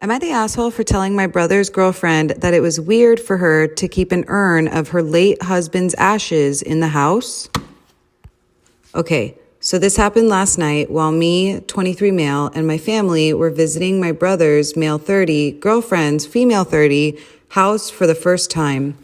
Am I the asshole for telling my brother's girlfriend that it was weird for her to keep an urn of her late husband's ashes in the house? Okay, so this happened last night while me, 23 male, and my family were visiting my brother's male 30, girlfriend's female 30 house for the first time.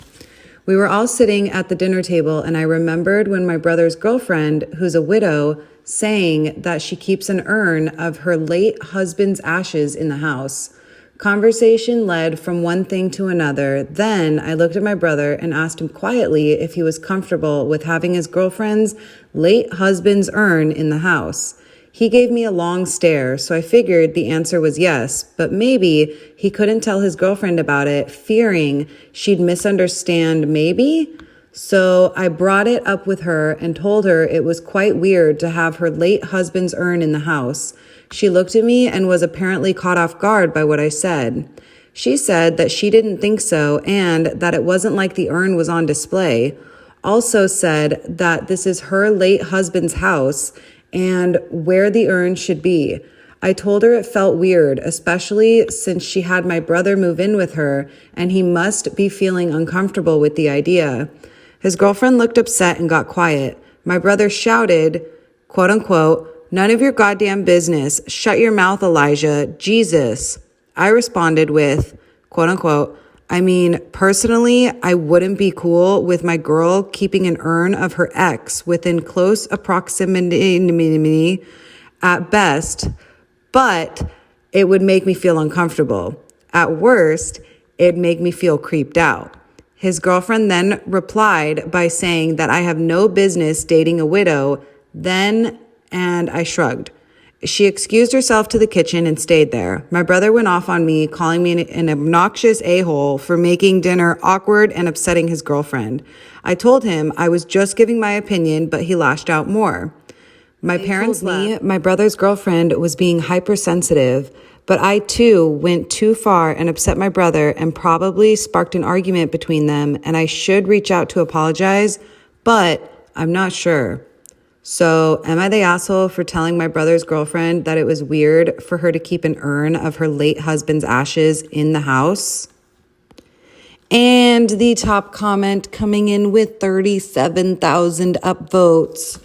We were all sitting at the dinner table, and I remembered when my brother's girlfriend, who's a widow, saying that she keeps an urn of her late husband's ashes in the house. Conversation led from one thing to another. Then I looked at my brother and asked him quietly if he was comfortable with having his girlfriend's late husband's urn in the house. He gave me a long stare, so I figured the answer was yes, but maybe he couldn't tell his girlfriend about it, fearing she'd misunderstand maybe? So I brought it up with her and told her it was quite weird to have her late husband's urn in the house. She looked at me and was apparently caught off guard by what I said. She said that she didn't think so and that it wasn't like the urn was on display. Also said that this is her late husband's house and where the urn should be. I told her it felt weird, especially since she had my brother move in with her and he must be feeling uncomfortable with the idea. His girlfriend looked upset and got quiet. My brother shouted, quote unquote, "None of your goddamn business. Shut your mouth, Elijah. Jesus." I responded with, quote unquote, "I mean, personally, I wouldn't be cool with my girl keeping an urn of her ex within close proximity at best, but it would make me feel uncomfortable. At worst, it'd make me feel creeped out." His girlfriend then replied by saying that I have no business dating a widow, and I shrugged. She excused herself to the kitchen and stayed there. My brother went off on me, calling me an obnoxious a-hole for making dinner awkward and upsetting his girlfriend. I told him I was just giving my opinion, but he lashed out more. My parents told me my brother's girlfriend was being hypersensitive, but I too went too far and upset my brother and probably sparked an argument between them, and I should reach out to apologize, but I'm not sure. So, am I the asshole for telling my brother's girlfriend that it was weird for her to keep an urn of her late husband's ashes in the house? And the top comment coming in with 37,000 upvotes.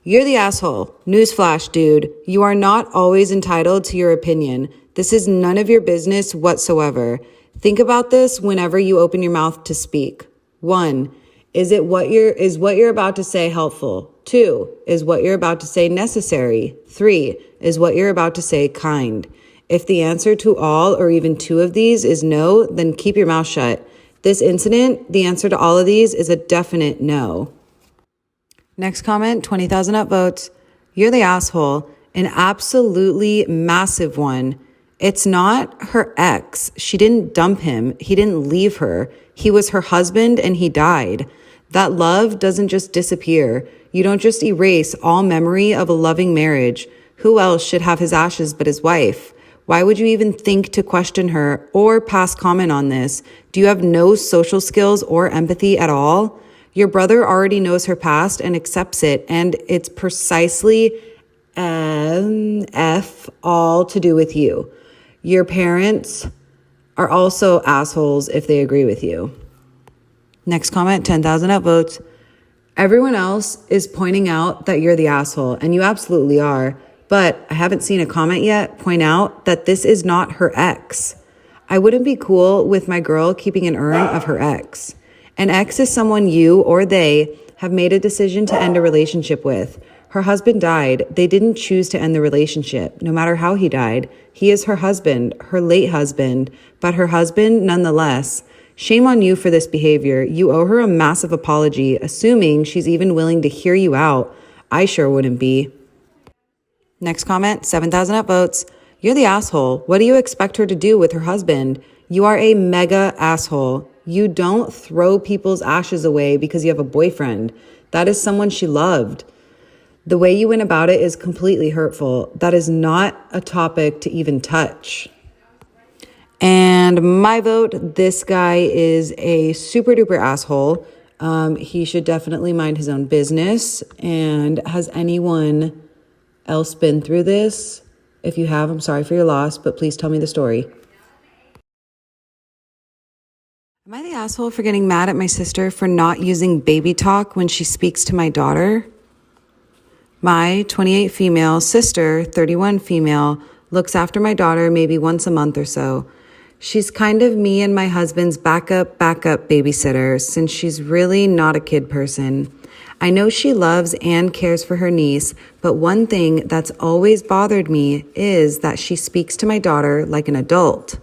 You're the asshole. Newsflash, dude. You are not always entitled to your opinion. This is none of your business whatsoever. Think about this whenever you open your mouth to speak. 1. Is what you're about to say helpful? 2. Is what you're about to say necessary? 3. Is what you're about to say kind? If the answer to all or even 2 of these is no, then keep your mouth shut. This incident, the answer to all of these is a definite no. Next comment, 20,000 upvotes. You're the asshole. An absolutely massive one. It's not her ex. She didn't dump him. He didn't leave her. He was her husband and he died. That love doesn't just disappear. You don't just erase all memory of a loving marriage. Who else should have his ashes but his wife? Why would you even think to question her or pass comment on this? Do you have no social skills or empathy at all? Your brother already knows her past and accepts it, and it's precisely F all to do with you. Your parents are also assholes if they agree with you. Next comment, 10,000 upvotes. Everyone else is pointing out that you're the asshole, and you absolutely are, but I haven't seen a comment yet point out that this is not her ex. I wouldn't be cool with my girl keeping an urn of her ex. An ex is someone you or they have made a decision to end a relationship with. Her husband died. They didn't choose to end the relationship, no matter how he died. He is her husband, her late husband, but her husband nonetheless. Shame on you for this behavior. You owe her a massive apology, assuming she's even willing to hear you out. I sure wouldn't be. Next comment, 7,000 upvotes. You're the asshole. What do you expect her to do with her husband? You are a mega asshole. You don't throw people's ashes away because you have a boyfriend. That is someone she loved. The way you went about it is completely hurtful. That is not a topic to even touch. And my vote, this guy is a super duper asshole. He should definitely mind his own business. And has anyone else been through this? If you have, I'm sorry for your loss, but please tell me the story. Am I the asshole for getting mad at my sister for not using baby talk when she speaks to my daughter? My 28 female sister, 31 female, looks after my daughter maybe once a month or so. She's kind of me and my husband's backup babysitter since she's really not a kid person. I know she loves and cares for her niece, but one thing that's always bothered me is that she speaks to my daughter like an adult.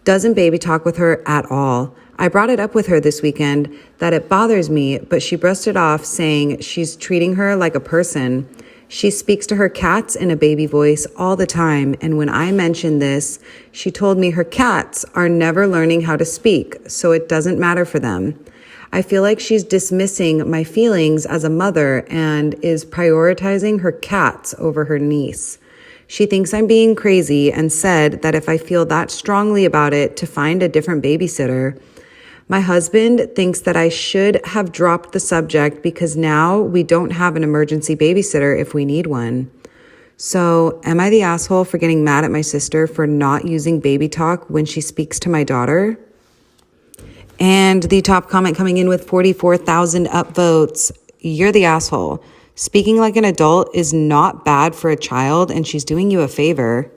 Doesn't baby talk with her at all. I brought it up with her this weekend that it bothers me, but she brushed it off saying she's treating her like a person. She speaks to her cats in a baby voice all the time, and when I mentioned this, she told me her cats are never learning how to speak, so it doesn't matter for them. I feel like she's dismissing my feelings as a mother and is prioritizing her cats over her niece. She thinks I'm being crazy and said that if I feel that strongly about it, to find a different babysitter. My husband thinks that I should have dropped the subject because now we don't have an emergency babysitter if we need one. So, am I the asshole for getting mad at my sister for not using baby talk when she speaks to my daughter? And the top comment coming in with 44,000 upvotes. You're the asshole. Speaking like an adult is not bad for a child, and she's doing you a favor.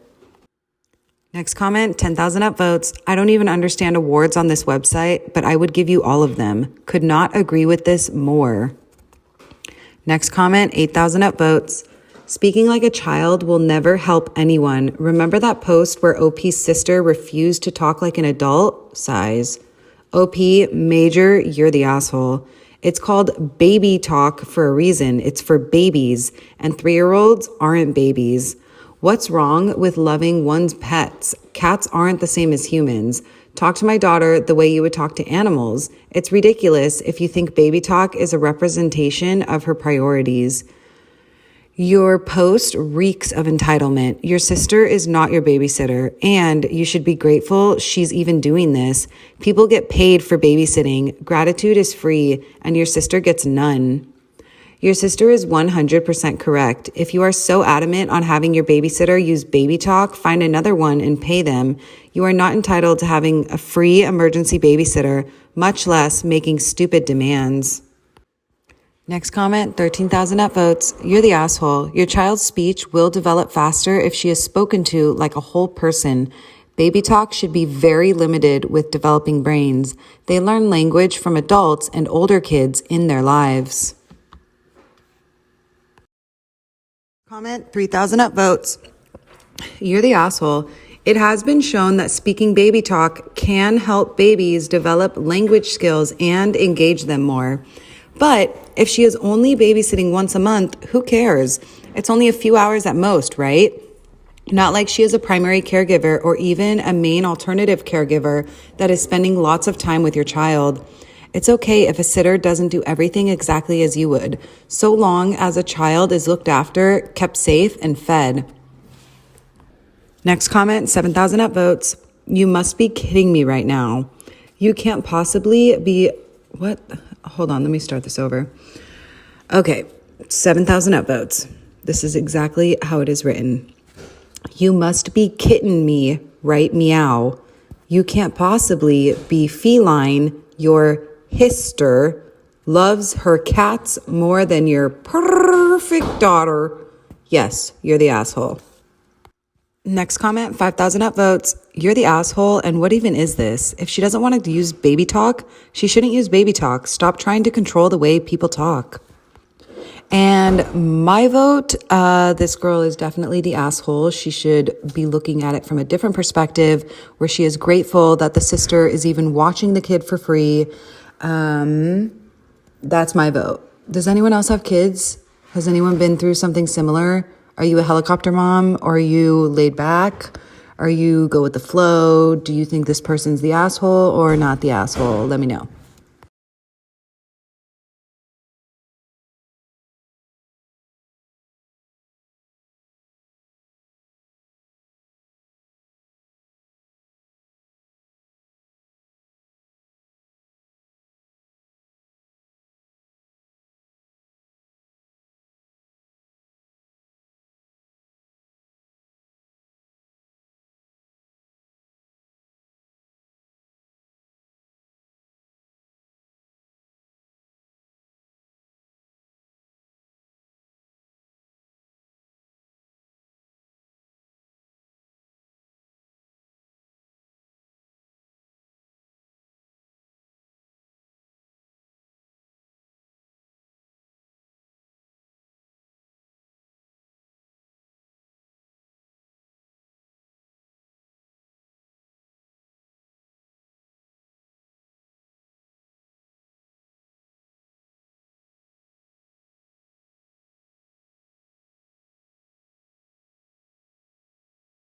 Next comment, 10,000 upvotes. I don't even understand awards on this website, but I would give you all of them. Could not agree with this more. Next comment, 8,000 upvotes. Speaking like a child will never help anyone. Remember that post where OP's sister refused to talk like an adult? Size. OP, major, you're the asshole. It's called baby talk for a reason. It's for babies, and 3-year-olds aren't babies. What's wrong with loving one's pets? Cats aren't the same as humans. Talk to my daughter the way you would talk to animals. It's ridiculous if you think baby talk is a representation of her priorities. Your post reeks of entitlement. Your sister is not your babysitter, and you should be grateful she's even doing this. People get paid for babysitting. Gratitude is free, and your sister gets none. Your sister is 100% correct. If you are so adamant on having your babysitter use baby talk, find another one and pay them. You are not entitled to having a free emergency babysitter, much less making stupid demands. Next comment, 13,000 upvotes. You're the asshole. Your child's speech will develop faster if she is spoken to like a whole person. Baby talk should be very limited with developing brains. They learn language from adults and older kids in their lives. Comment, 3,000 upvotes. You're the asshole. It has been shown that speaking baby talk can help babies develop language skills and engage them more. But if she is only babysitting once a month, who cares? It's only a few hours at most, right? Not like she is a primary caregiver or even a main alternative caregiver that is spending lots of time with your child. It's okay if a sitter doesn't do everything exactly as you would, so long as a child is looked after, kept safe, and fed. Next comment, 7,000 upvotes. You must be kidding me right now. You can't possibly be... What? Hold on, let me start this over. Okay, 7,000 upvotes. This is exactly how it is written. You must be kidding me, right? Meow. You can't possibly be feline. Your hister loves her cats more than your perfect daughter. Yes, you're the asshole. Next comment, 5,000 upvotes. You're the asshole, and what even is this? If she doesn't want to use baby talk, she shouldn't use baby talk. Stop trying to control the way people talk. And my vote, this girl is definitely the asshole. She should be looking at it from a different perspective, where she is grateful that the sister is even watching the kid for free. That's my vote. Does anyone else have kids? Has anyone been through something similar? Are you a helicopter mom? Or are you laid back? Are you go with the flow? Do you think this person's the asshole or not the asshole? Let me know.